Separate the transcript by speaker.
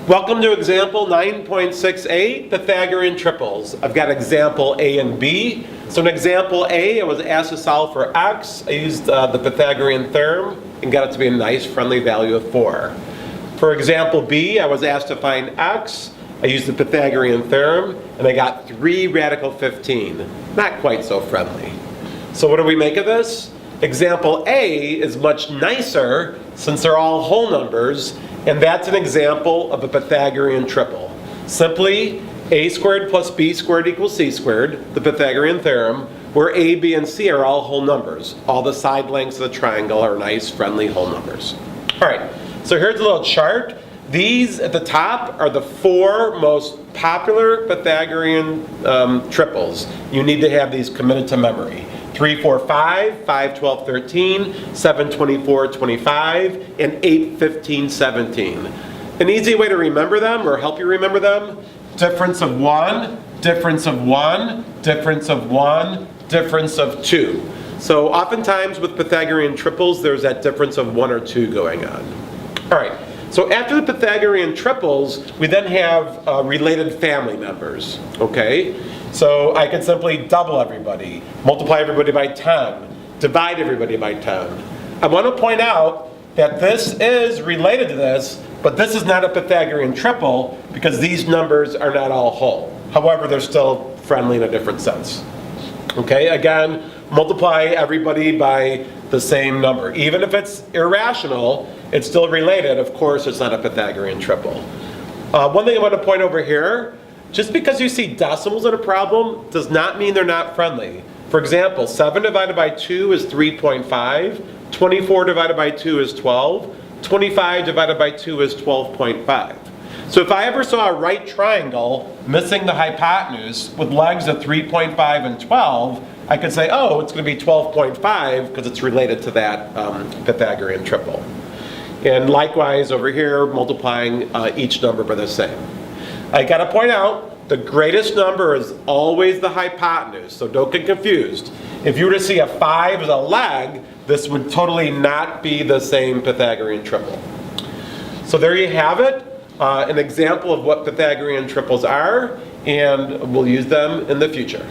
Speaker 1: Welcome to example 9.68, Pythagorean triples. I've got example A and B. So in example A, I was asked to solve for x. I used the Pythagorean theorem and got it to be a nice friendly value of 4. For example B, I was asked to find x. I used the Pythagorean theorem and I got 3 radical 15. Not quite so friendly. So what do we make of this? Example A is much nicer since they're all whole numbers, and that's an example of a Pythagorean triple. Simply, a squared plus b squared equals c squared, the Pythagorean theorem, where a, b, and c are all whole numbers. All the side lengths of the triangle are nice, friendly whole numbers. All right, so here's a little chart. These at the top are the 4 most popular Pythagorean triples. You need to have these committed to memory. 3, 4, 5, 5, 12, 13, 7, 24, 25, and 8, 15, 17. An easy way to remember them, or help you remember them, difference of 1, difference of 1, difference of 1, difference of 2. So oftentimes with Pythagorean triples, there's that difference of 1 or 2 going on. All right, so after the Pythagorean triples, we then have related family members, okay? So I could simply double everybody, multiply everybody by 10, divide everybody by 10. I want to point out that this is related to this, but this is not a Pythagorean triple because these numbers are not all whole. However, they're still friendly in a different sense. Okay, again, multiply everybody by the same number. Even if it's irrational, it's still related. Of course, it's not a Pythagorean triple. One thing I want to point over here, just because you see decimals in a problem does not mean they're not friendly. For example, 7 divided by 2 is 3.5, 24 divided by 2 is 12, 25 divided by 2 is 12.5. So if I ever saw a right triangle missing the hypotenuse with legs of 3.5 and 12, I could say, oh, it's going to be 12.5 because it's related to that Pythagorean triple. And likewise over here, multiplying each number by the same. I got to point out, the greatest number is always the hypotenuse, so don't get confused. If you were to see a 5 as a leg, this would totally not be the same Pythagorean triple. So there you have it, an example of what Pythagorean triples are, and we'll use them in the future.